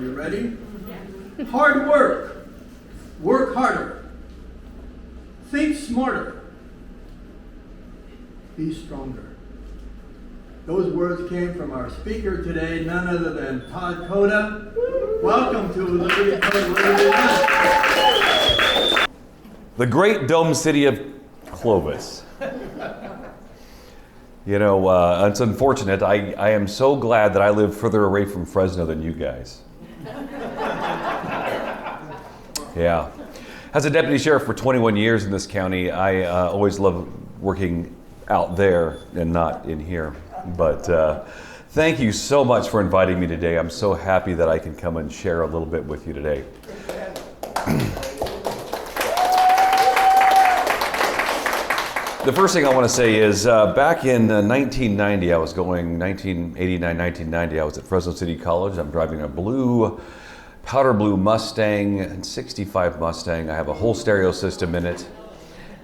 Are you ready? Yeah. Hard work. Work harder. Think smarter. Be stronger. Those words came from our speaker today, none other than Todd Cotta. Welcome to Liberty Coalition. The great dome city of Clovis. You know, it's unfortunate. I am so glad that I live further away from Fresno than you guys. Yeah. As a deputy sheriff for 21 years in this county, I always love working out there and not in here. But thank you so much for inviting me today. I'm so happy that I can come and share a little bit with you today. The first thing I want to say is back in 1990, 1990, I was at Fresno City College. I'm driving a powder blue Mustang, and 65 Mustang. I have a whole stereo system in it.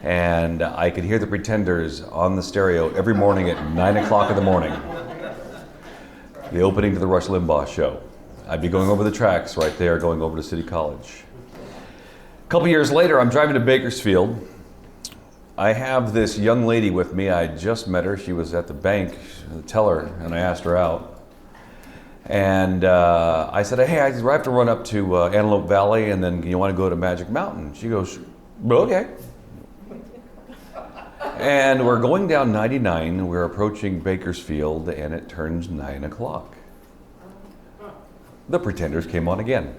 And I could hear the Pretenders on the stereo every morning at 9 o'clock in the morning. The opening to the Rush Limbaugh show. I'd be going over the tracks right there, going over to City College. A couple years later, I'm driving to Bakersfield. I have this young lady with me. I just met her. She was at the bank, the teller, and I asked her out. And I said, hey, I have to run up to Antelope Valley, and then you want to go to Magic Mountain? She goes, okay. And we're going down 99, we're approaching Bakersfield, and it turns 9 o'clock. The Pretenders came on again.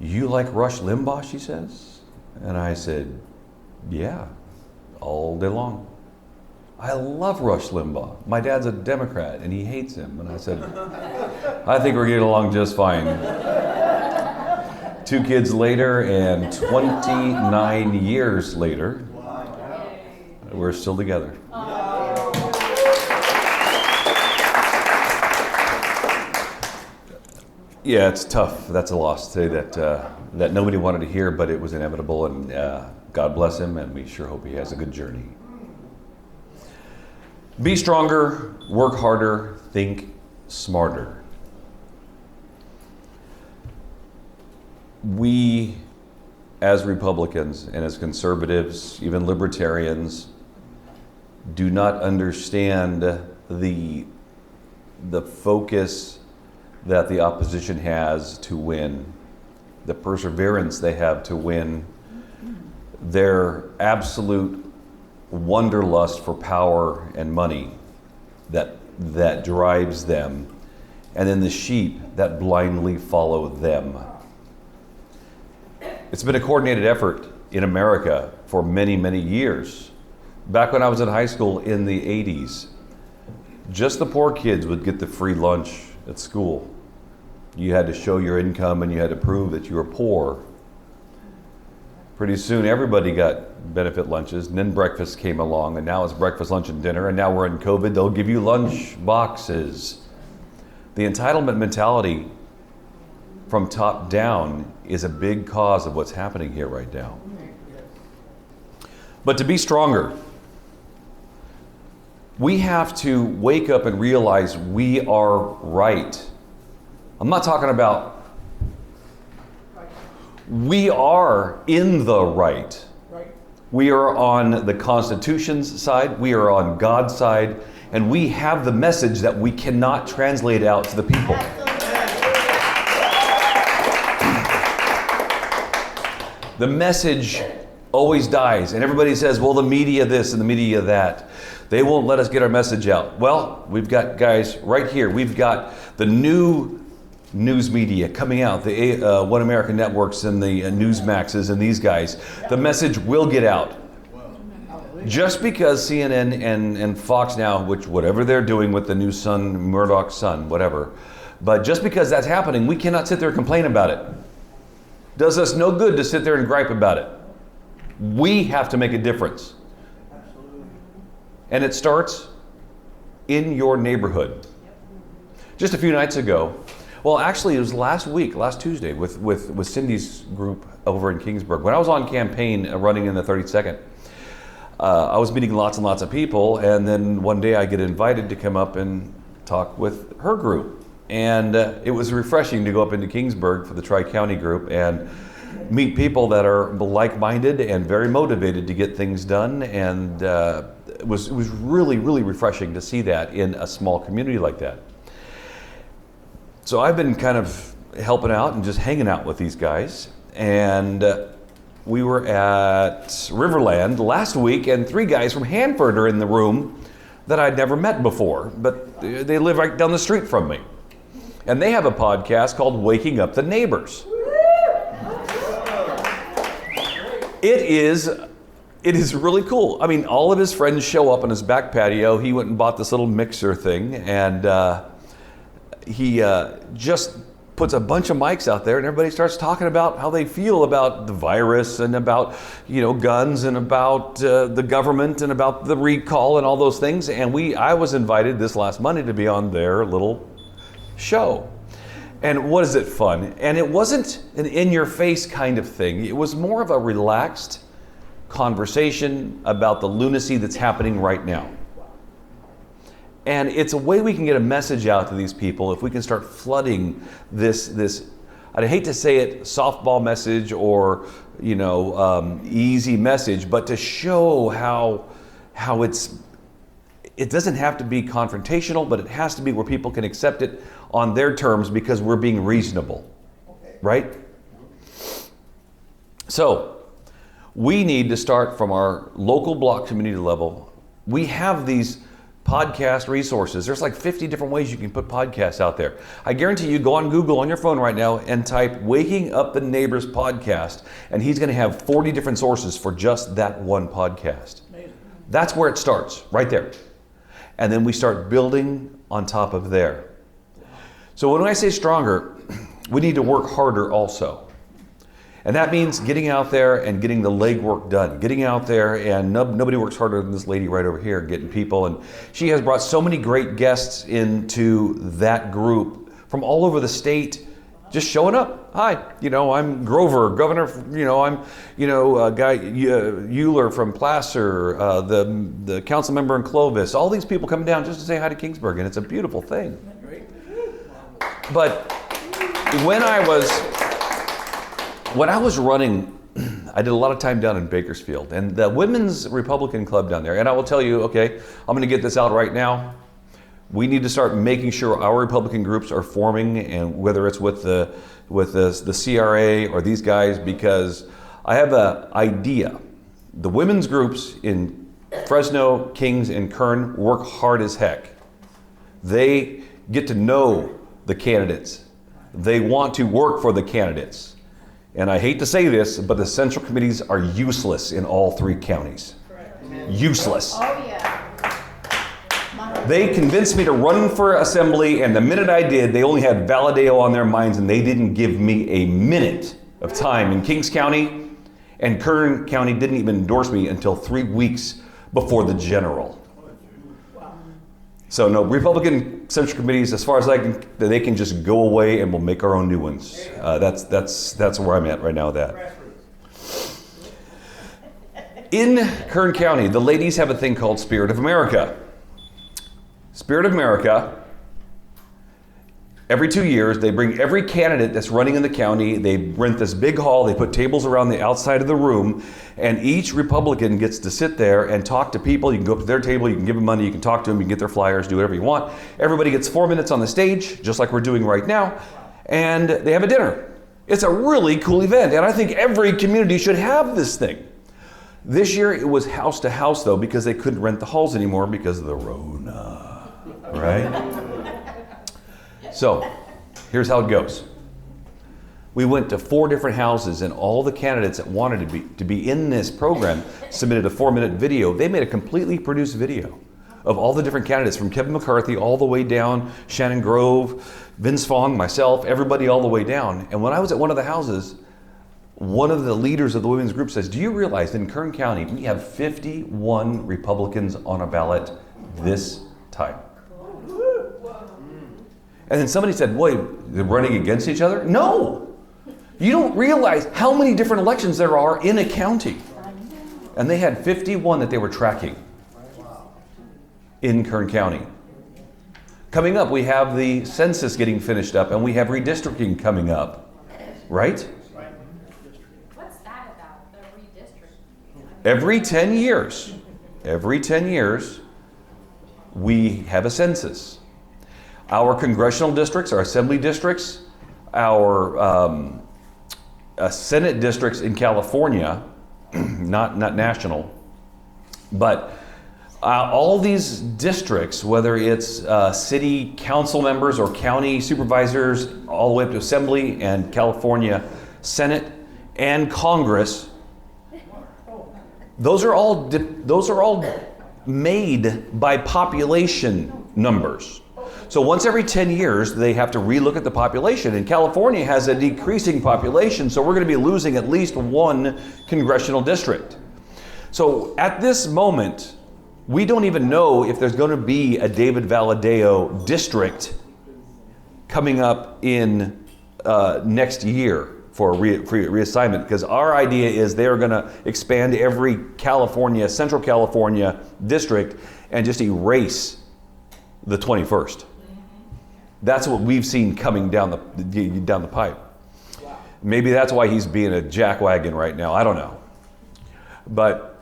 You like Rush Limbaugh, she says? And I said, yeah, all day long. I love Rush Limbaugh. My dad's a Democrat, and he hates him. And I said, I think we're getting along just fine. 2 kids later, and 29 years later, we're still together. Yeah, it's tough. That's a loss to say that nobody wanted to hear, but it was inevitable, and God bless him, and we sure hope he has a good journey. Be stronger, work harder, think smarter. We, as Republicans and as conservatives, even libertarians, do not understand the focus that the opposition has to win, the perseverance they have to win, their absolute wanderlust for power and money that drives them, and then the sheep that blindly follow them. It's been a coordinated effort in America for many, many years. Back when I was in high school in the 80s, just the poor kids would get the free lunch at school. You had to show your income and you had to prove that you were poor. Pretty soon everybody got benefit lunches, and then breakfast came along, and now it's breakfast, lunch, and dinner, and now we're in COVID, they'll give you lunch boxes. The entitlement mentality from top down is a big cause of what's happening here right now. But to be stronger, we have to wake up and realize we are right. I'm not talking about we are in the right. We are on the Constitution's side, we are on God's side, and we have the message that we cannot translate out to the people. The message always dies, and everybody says, well, the media this and the media that. They won't let us get our message out. Well, we've got guys right here. We've got the new news media coming out, the One American Networks and the Newsmaxes and these guys. The message will get out. Just because CNN and Fox now, which whatever they're doing with the new son, Murdoch's son, whatever, but just because that's happening, we cannot sit there and complain about it. Does us no good to sit there and gripe about it. We have to make a difference. And it starts in your neighborhood. Just a few nights ago, well, actually it was last Tuesday with Cindy's group over in Kingsburg. When I was on campaign running in the 32nd, I was meeting lots and lots of people, and then one day I get invited to come up and talk with her group. And it was refreshing to go up into Kingsburg for the Tri-County group and meet people that are like-minded and very motivated to get things done. And it was really, really refreshing to see that in a small community like that. So I've been kind of helping out and just hanging out with these guys. And we were at Riverland last week, and 3 guys from Hanford are in the room that I'd never met before, but they live right down the street from me. And they have a podcast called Waking Up the Neighbors. It is really cool. I mean, all of his friends show up on his back patio. He went and bought this little mixer thing, and he just puts a bunch of mics out there, and everybody starts talking about how they feel about the virus and about, guns and about the government and about the recall and all those things. And I was invited this last Monday to be on their little show. And what is it fun? And it wasn't an in-your-face kind of thing. It was more of a relaxed conversation about the lunacy that's happening right now. And it's a way we can get a message out to these people if we can start flooding this I'd hate to say it, softball message or, easy message, but to show how it doesn't have to be confrontational, but it has to be where people can accept it on their terms because we're being reasonable, right? So we need to start from our local block community level. We have these podcast resources. There's like 50 different ways you can put podcasts out there. I guarantee you, go on Google on your phone right now and type Waking Up the Neighbors podcast, and he's going to have 40 different sources for just that one podcast. Amazing. That's where it starts, right there. And then we start building on top of there. So when I say stronger, we need to work harder also. And that means getting out there and getting the legwork done. Getting out there, and nobody works harder than this lady right over here, getting people. And she has brought so many great guests into that group from all over the state, just showing up. Hi, I'm Grover, Governor, I'm, Guy Euler from Placer, the council member in Clovis. All these people coming down just to say hi to Kingsburg, and it's a beautiful thing. But when I was running, I did a lot of time down in Bakersfield, and the Women's Republican Club down there, and I will tell you, okay, I'm going to get this out right now. We need to start making sure our Republican groups are forming, and whether it's with the CRA or these guys, because I have an idea. The women's groups in Fresno, Kings, and Kern work hard as heck. They get to know the candidates. They want to work for the candidates. And I hate to say this, but the central committees are useless in all 3 counties. Correct. Useless. Oh, yeah. They convinced me to run for assembly, and the minute I did, they only had Valadeo on their minds, and they didn't give me a minute of time in Kings County, and Kern County didn't even endorse me until 3 weeks before the general. So no, Republican central committees, as far as they can just go away, and we'll make our own new ones. That's where I'm at right now with that. In Kern County, the ladies have a thing called Spirit of America. Spirit of America, every 2 years, they bring every candidate that's running in the county, they rent this big hall, they put tables around the outside of the room, and each Republican gets to sit there and talk to people. You can go up to their table, you can give them money, you can talk to them, you can get their flyers, do whatever you want. Everybody gets 4 minutes on the stage, just like we're doing right now, and they have a dinner. It's a really cool event, and I think every community should have this thing. This year it was house to house though, because they couldn't rent the halls anymore because of the Rona, right? So here's how it goes. We went to 4 different houses, and all the candidates that wanted to be in this program submitted a 4-minute video. They made a completely produced video of all the different candidates, from Kevin McCarthy all the way down, Shannon Grove, Vince Fong, myself, everybody all the way down. And when I was at one of the houses, one of the leaders of the women's group says, "Do you realize in Kern County we have 51 Republicans on a ballot this time?" And then somebody said, "Wait, they're running against each other?" No! You don't realize how many different elections there are in a county. And they had 51 that they were tracking in Kern County. Coming up, we have the census getting finished up, and we have redistricting coming up, right? What's that about, the redistricting? Every 10 years, we have a census. Our congressional districts, our assembly districts, our Senate districts in California, not national, but all these districts, whether it's city council members or county supervisors, all the way up to assembly and California Senate and Congress, those are all made by population numbers. So once every 10 years, they have to relook at the population. And California has a decreasing population, so we're going to be losing at least one congressional district. So at this moment, we don't even know if there's going to be a David Valadao district coming up in next year for reassignment, because our idea is they're going to expand every Central California district and just erase the 21st. That's what we've seen coming down the pipe. Wow. Maybe that's why he's being a jackwagon right now. I don't know. But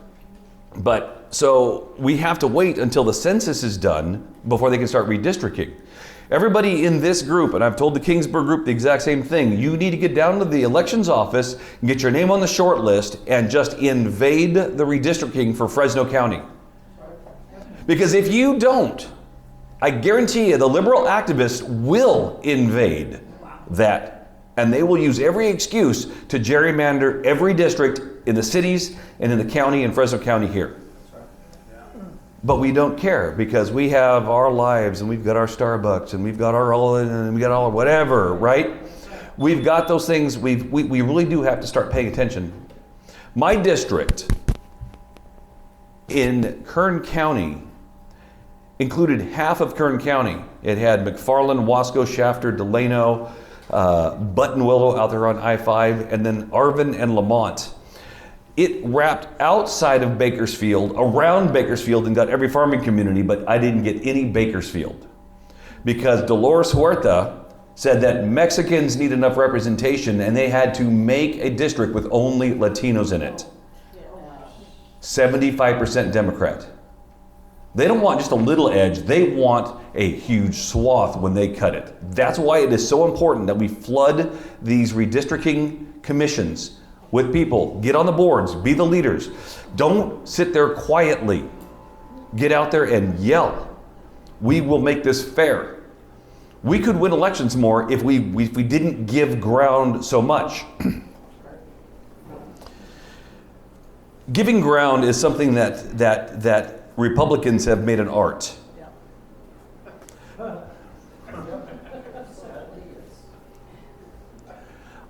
so we have to wait until the census is done before they can start redistricting. Everybody in this group, and I've told the Kingsburg group the exact same thing, you need to get down to the elections office and get your name on the short list and just invade the redistricting for Fresno County. Because if you don't, I guarantee you the liberal activists will invade that, and they will use every excuse to gerrymander every district in the cities and in the county and Fresno County here. But we don't care, because we have our lives, and we've got our Starbucks, and we've got our whatever, right? We've got those things. We really do have to start paying attention. My district in Kern County included half of Kern County. It had McFarland, Wasco, Shafter, Delano, Buttonwillow out there on I-5, and then Arvin and Lamont. It wrapped outside of Bakersfield, around Bakersfield, and got every farming community, but I didn't get any Bakersfield. Because Dolores Huerta said that Mexicans need enough representation, and they had to make a district with only Latinos in it. 75% Democrat. They don't want just a little edge, they want a huge swath when they cut it. That's why it is so important that we flood these redistricting commissions with people. Get on the boards, be the leaders. Don't sit there quietly. Get out there and yell. We will make this fair. We could win elections more if we didn't give ground so much. Giving ground is something that Republicans have made an art.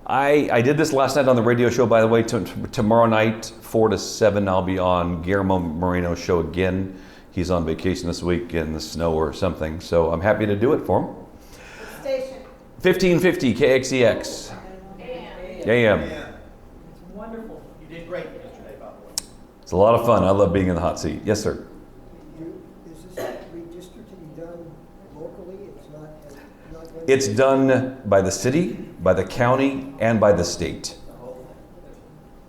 I did this last night on the radio show, by the way. Tomorrow night, 4 to 7, I'll be on Guillermo Moreno's show again. He's on vacation this week in the snow or something, so I'm happy to do it for him. What station? 1550 KXEX. AM. It's wonderful. You did great yesterday, by the way. It's a lot of fun. I love being in the hot seat. Yes, sir. Is this redistricting done locally? It's done by the city, by the county, and by the state.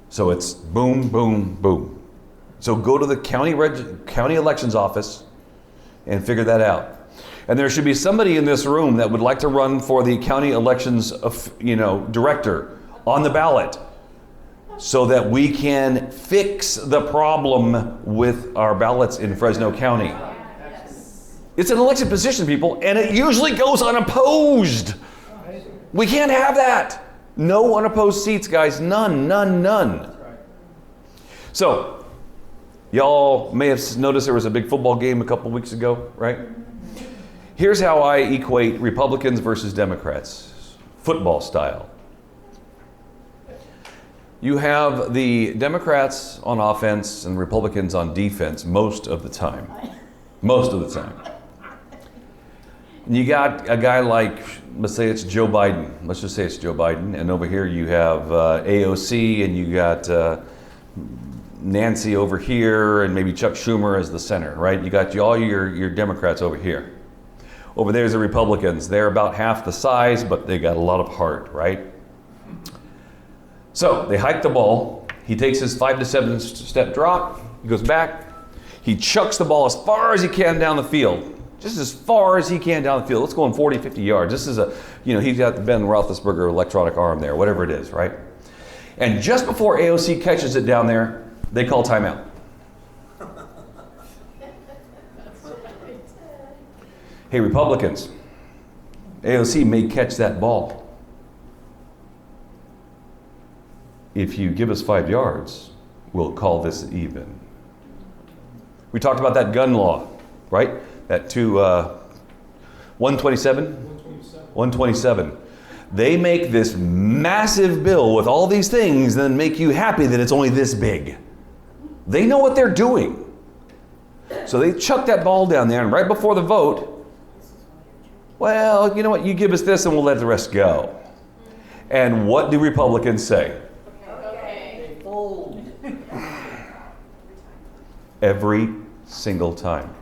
So it's boom, boom, boom. So go to the county elections office and figure that out. And there should be somebody in this room that would like to run for the county elections director on the ballot, so that we can fix the problem with our ballots in Fresno County. It's an elected position, people, and it usually goes unopposed. We can't have that. No unopposed seats, guys. None. So, y'all may have noticed there was a big football game a couple weeks ago, right? Here's how I equate Republicans versus Democrats, football style. You have the Democrats on offense and Republicans on defense most of the time. Most of the time. And you got a guy like, let's say it's Joe Biden. Let's just say it's Joe Biden. And over here you have AOC, and you got Nancy over here, and maybe Chuck Schumer as the center, right? You got all your Democrats over here. Over there's the Republicans. They're about half the size, but they got a lot of heart, right? So they hike the ball. He takes his 5 to 7 step drop. He goes back. He chucks the ball as far as he can down the field. Just as far as he can down the field. Let's go in 40, 50 yards. This is he's got the Ben Roethlisberger electronic arm there, whatever it is, right? And just before AOC catches it down there, they call timeout. Hey, Republicans, AOC may catch that ball. If you give us 5 yards, we'll call this even. We talked about that gun law, right? That 127? 127. They make this massive bill with all these things and then make you happy that it's only this big. They know what they're doing. So they chuck that ball down there, and right before the vote, well, you know what, you give us this and we'll let the rest go. And what do Republicans say? Okay. Every single time.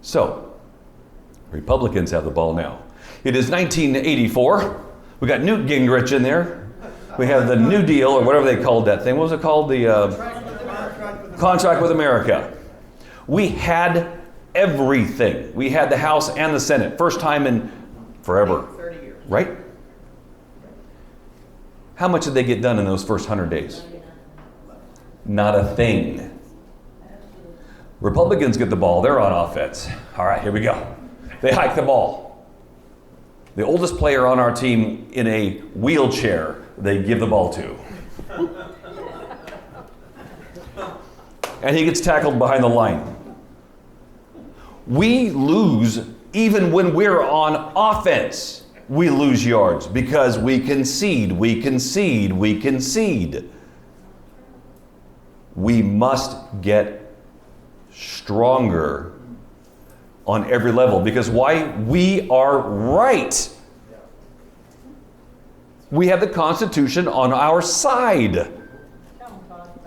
So, Republicans have the ball now. It is 1984. We got Newt Gingrich in there. We have the New Deal, or whatever they called that thing. What was it called? The Contract with America. We had everything. We had the House and the Senate. First time in forever. 30 years. Right? How much did they get done in those first 100 days? Not a thing. Republicans get the ball. They're on offense. All right, here we go. They hike the ball. The oldest player on our team in a wheelchair, they give the ball to. And he gets tackled behind the line. We lose even when we're on offense. We lose yards because we concede, we concede, we concede. We must get stronger on every level. Because why? We are right. We have the Constitution on our side.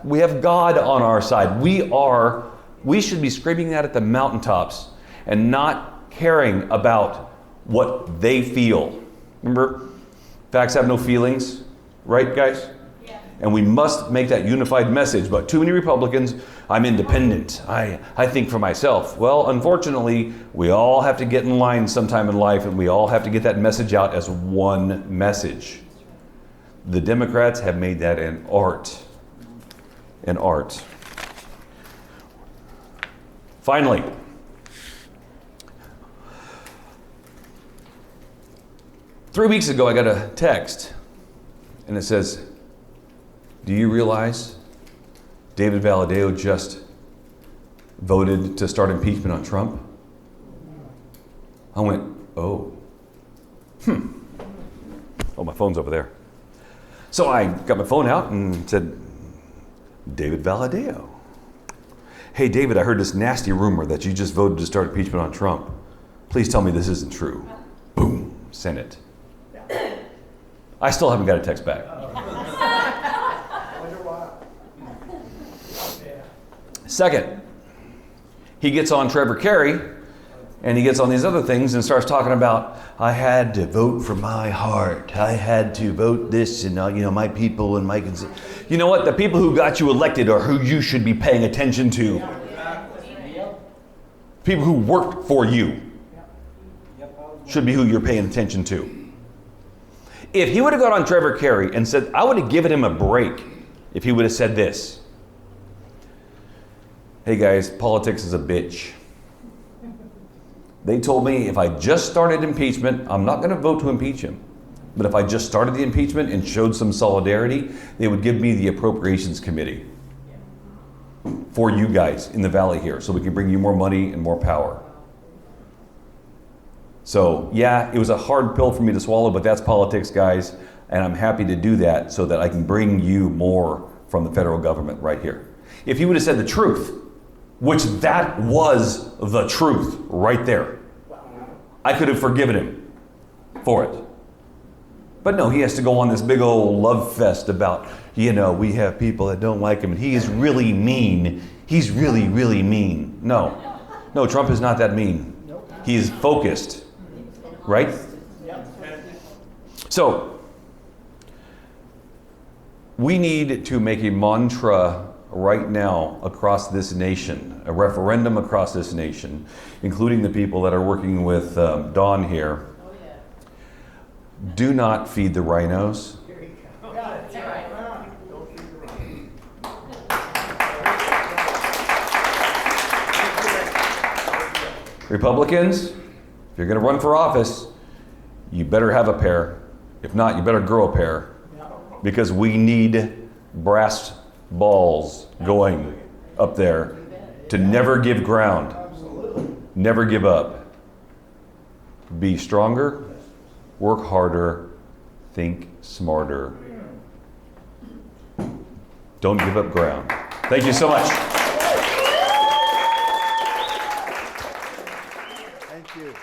We have God on our side. We should be screaming that at the mountaintops and not caring about what they feel. Remember, facts have no feelings, right, guys? Yeah. And we must make that unified message. But too many Republicans, I'm independent. I think for myself. Well, unfortunately, we all have to get in line sometime in life, and we all have to get that message out as one message. The Democrats have made that an art. An art. Finally, three weeks ago, I got a text, and it says, "Do you realize David Valadao just voted to start impeachment on Trump?" I went, oh. Oh, my phone's over there. So I got my phone out and said, "David Valadao. Hey, David, I heard this nasty rumor that you just voted to start impeachment on Trump. Please tell me this isn't true." Boom, sent it. I still haven't got a text back. Wonder why. Yeah. Second, he gets on Trevor Carey, and he gets on these other things and starts talking about, I had to vote for my heart. I had to vote this, and my people and my... You know what? The people who got you elected are who you should be paying attention to. People who worked for you should be who you're paying attention to. If he would have got on Trevor Carey and said, I would have given him a break if he would have said this. Hey guys, politics is a bitch. They told me if I just started impeachment, I'm not going to vote to impeach him. But if I just started the impeachment and showed some solidarity, they would give me the appropriations committee for you guys in the valley here so we can bring you more money and more power. So yeah, it was a hard pill for me to swallow, but that's politics, guys. And I'm happy to do that so that I can bring you more from the federal government right here. If he would have said the truth, which that was the truth right there, I could have forgiven him for it. But no, he has to go on this big old love fest about, we have people that don't like him, and he is really mean. He's really, really mean. No. No, Trump is not that mean. Nope. He is focused, right? Yep. So, we need to make a mantra right now across this nation, a referendum across this nation, including the people that are working with Dawn here. Oh, yeah. Do not feed the rhinos. Got it. That's right. Republicans, if you're going to run for office, you better have a pair. If not, you better grow a pair. Because we need brass balls going up there to never give ground, never give up. Be stronger, work harder, think smarter. Don't give up ground. Thank you so much. Thank you.